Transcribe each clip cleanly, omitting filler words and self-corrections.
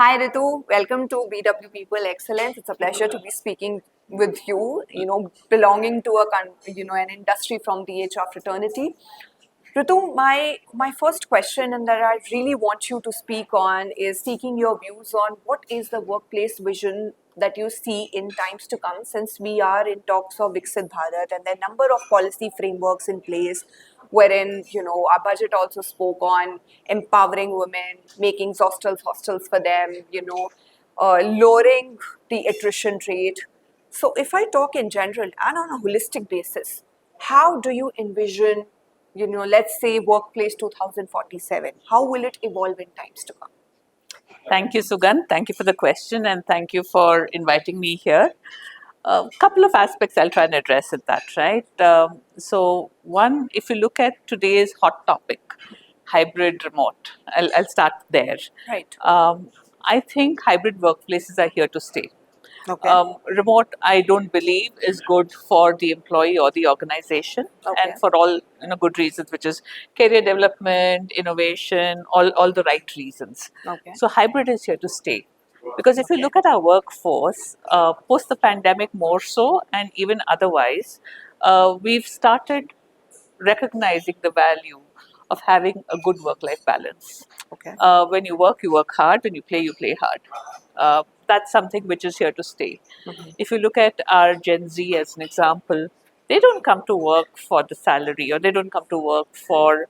Hi Ritu, welcome to BW People Excellence. It's a pleasure to be speaking with you. Belonging to an industry from the age of fraternity. Ritu, my first question, and that I really want you to speak on, is seeking your views on what is the workplace vision that you see in times to come, since we are in talks of Viksit Bharat and there are a number of policy frameworks in place wherein our budget also spoke on empowering women, making hostels for them, lowering the attrition rate. So if I talk in general and on a holistic basis, how do you envision, let's say workplace 2047? How will it evolve in times to come? Thank you, Sugan. Thank you for the question and thank you for inviting me here. A couple of aspects I'll try and address at that, right? One, if you look at today's hot topic, hybrid remote, I'll start there. Right. I think hybrid workplaces are here to stay. Okay. Remote, I don't believe is good for the employee or the organization, Okay. and for all good reasons, which is career development, innovation, all the right reasons. Okay. So hybrid is here to stay, because if you Okay. look at our workforce post the pandemic more so, and even otherwise, we've started recognizing the value of having a good work-life balance. Okay. When you work hard. When you play hard. That's something which is here to stay. If you look at our Gen Z as an example, they don't come to work for the salary, or they don't come to work for.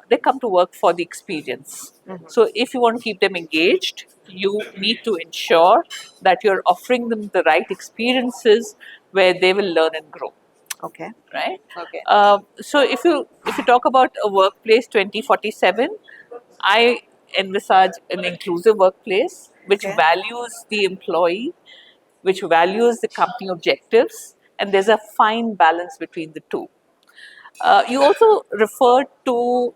They come to work for the experience. So, if you want to keep them engaged, you need to ensure that you're offering them the right experiences where they will learn and grow. Okay. Right. Okay. So if you talk about a workplace 2047, I envisage an inclusive workplace which Okay. values the employee, which values the company objectives, and there's a fine balance between the two. You also referred to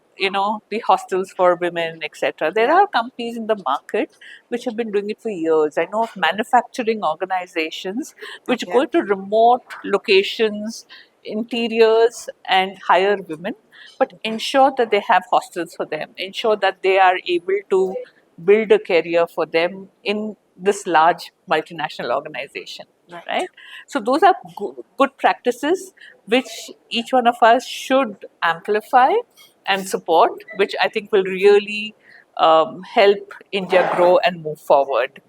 the hostels for women, etc. There are companies in the market which have been doing it for years. I know of manufacturing organizations which Okay. go to remote locations, interiors, and hire women, but ensure that they have hostels for them, ensure that they are able to build a career for them in this large multinational organization. Right? So those are good practices which each one of us should amplify and support, which I think will really help India grow and move forward.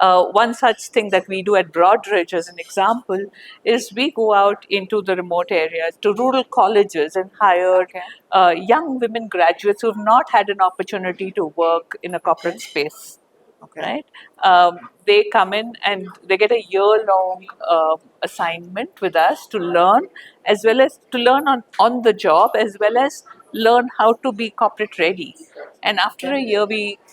One such thing that we do at Broadridge, as an example, is we go out into the remote areas, to rural colleges, and hire Okay. young women graduates who have not had an opportunity to work in a corporate space. Okay. Right? They come in and they get a year-long assignment with us to learn, as well as to learn on the job, as well as learn how to be corporate ready. And after a year,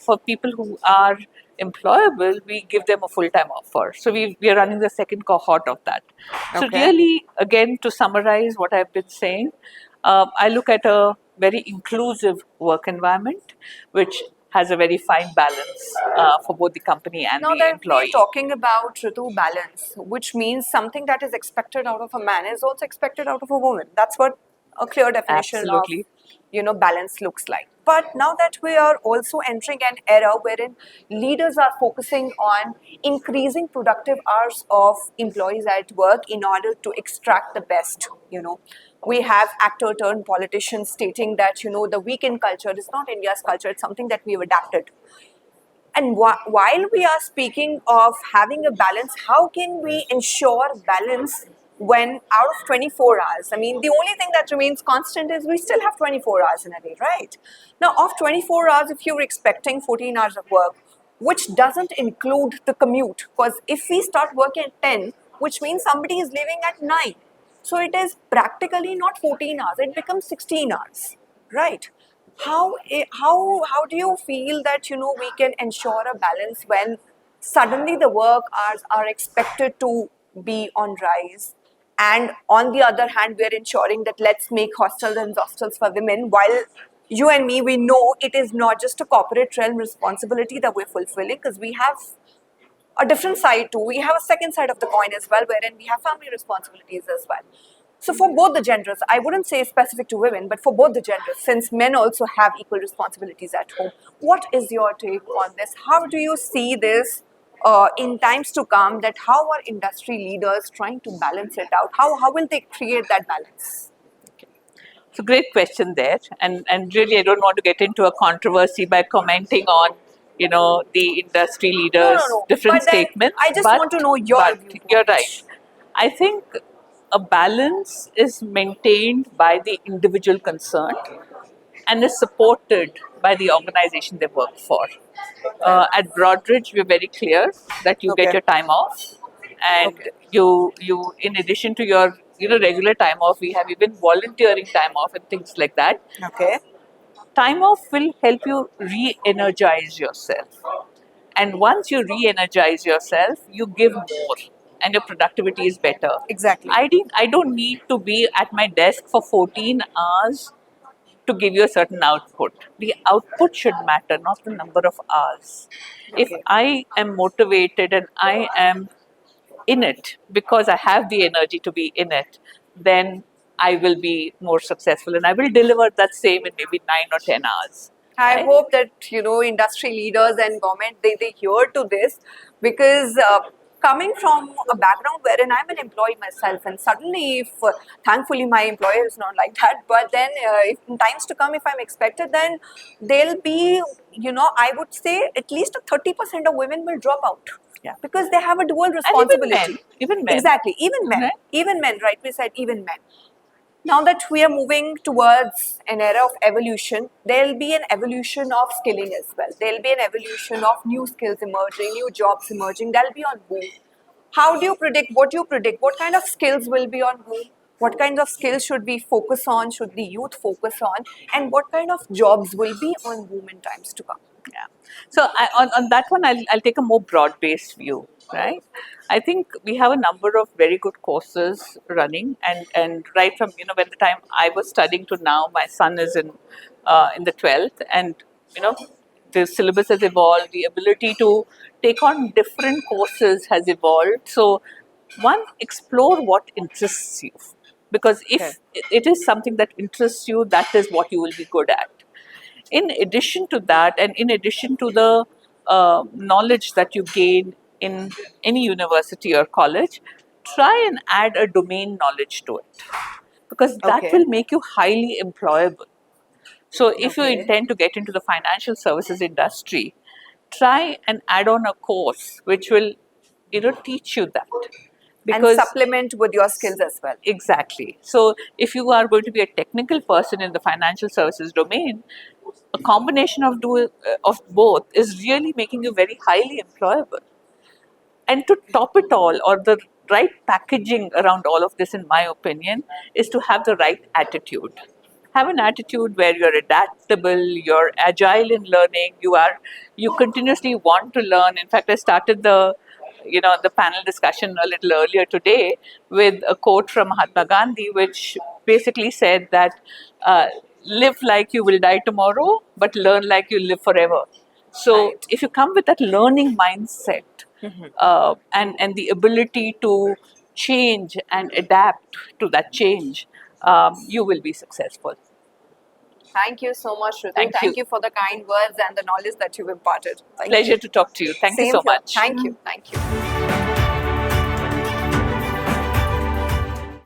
for people who are employable, we give them a full-time offer. So we are running the second cohort of that. So Okay. really, again, to summarize what I've been saying, I look at a very inclusive work environment, which has a very fine balance for both the company and Now the that we're employee. talking about Ritu balance, which means something that is expected out of a man is also expected out of a woman. That's what a clear definition Absolutely. of balance looks like. But now that we are also entering an era wherein leaders are focusing on increasing productive hours of employees at work in order to extract the best. We have actor turned politicians stating that the weekend culture is not India's culture, it's something that we've adapted. And while we are speaking of having a balance, how can we ensure balance when out of 24 hours? I mean, the only thing that remains constant is we still have 24 hours in a day, right? Now, of 24 hours, if you're expecting 14 hours of work, which doesn't include the commute, because if we start working at 10, which means somebody is leaving at 9. So it is practically not 14 hours, it becomes 16 hours, right? How do you feel that we can ensure a balance when suddenly the work hours are expected to be on rise, and on the other hand we are ensuring that let's make hostels and hostels for women, while you and me, we know it is not just a corporate realm responsibility that we're fulfilling, because we have a different side too. We have a second side of the coin as well, wherein we have family responsibilities as well. So for both the genders, I wouldn't say specific to women, but for both the genders, since men also have equal responsibilities at home, what is your take on this? How do you see this in times to come? That how are industry leaders trying to balance it out? How will they create that balance? It's a great question there, and really I don't want to get into a controversy by commenting on the industry No, no, leaders' no. different But then statements. I just want to But know your but you're right. viewpoint. I think a balance is maintained by the individual concerned and is supported by the organization they work for. At Broadridge, we're very clear that you get Okay. your time off, and Okay. you in addition to your regular time off, we have even volunteering time off and things like that. Okay. Time off will help you re-energize yourself, and once you re-energize yourself, you give more, and your productivity is better. Exactly. I don't need to be at my desk for 14 hours to give you a certain output. The output should matter, not the number of hours. If Okay. I am motivated and I am in it because I have the energy to be in it, then I will be more successful and I will deliver that same in maybe 9 or 10 hours. I Right? hope that industry leaders and government they hear to this, because coming from a background wherein I'm an employee myself, and suddenly if thankfully my employer is not like that, but then if in times to come if I'm expected, then there'll be I would say at least 30% of women will drop out, Yeah. because they have a dual And responsibility. even men, Exactly, right? even men, right? We said even men. Now that we are moving towards an era of evolution, there'll be an evolution of skilling as well. There'll be an evolution of new skills emerging, new jobs emerging. That'll be on boom. How do you predict? What do you predict? What kind of skills will be on boom? What kinds of skills should we focus on? Should the youth focus on? And what kind of jobs will be on boom in times to come? Yeah. So on that one, I'll take a more broad-based view, right? I think we have a number of very good courses running, and right from when the time I was studying to now, my son is in the 12th, and you know the syllabus has evolved, the ability to take on different courses has evolved. So one, explore what interests you, because Okay. if it is something that interests you, that is what you will be good at. In addition to that, and in addition to the knowledge that you gain in any university or college, try and add a domain knowledge to it, because that Okay. will make you highly employable. So if you Okay. intend to get into the financial services industry, try and add on a course which will teach you that, And because supplement with your skills as well. exactly. So if you are going to be a technical person in the financial services domain, a combination of both is really making you very highly employable. And to top it all, or the right packaging around all of this, in my opinion, is to have the right attitude. Have an attitude where you're adaptable, you're agile in learning, you continuously want to learn. In fact, I started the panel discussion a little earlier today with a quote from Mahatma Gandhi, which basically said that live like you will die tomorrow, but learn like you live forever. So Right. if you come with that learning mindset, and the ability to change and adapt to that change, you will be successful. Thank you so much, Ritu. Thank Thank you. you for the kind words and the knowledge that you've imparted. Thank you. Pleasure to talk to you. Thank you Same so here. much. Thank you. Thank you.